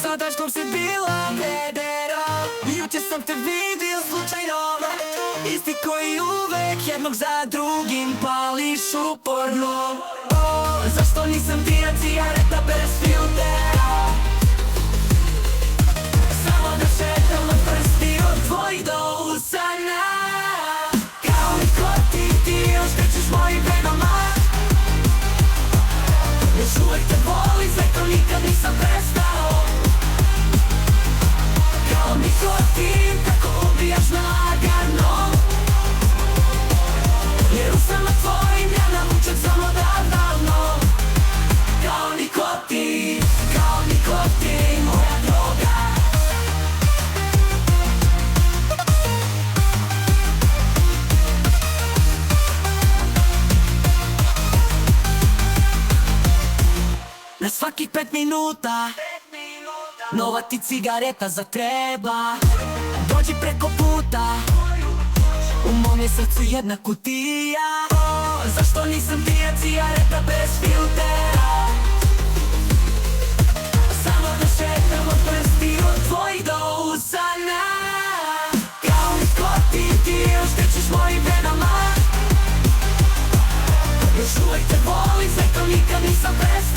Sada što si bila pedera, juče sam te vidio slučajno. Isti koji uvek jednog za drugim pališ uporno. Zašto nisam ti cigareta bez filtera? Samo da šetam od prsti od tvojih do usana. Kao nikotin ti još krećeš mojim venama. Još uvek te volim, sve to nikad nisam prestao. Kao nikotin, tako ubijaš lagano. Jer usama tvojim ja navučem samo davno. Kao nikotin, moja droga. Na svakih 5 minuta nova ti cigareta zatreba. Dođi preko puta, u mom je srcu jedna kutija. Zašto nisam ti cigareta bez filtera? Samo da šetam od prsti od tvojih do usana. Kao nikotin ti još krećeš mojim venama. Još uvek te volim, sve to nikad nisam prestao.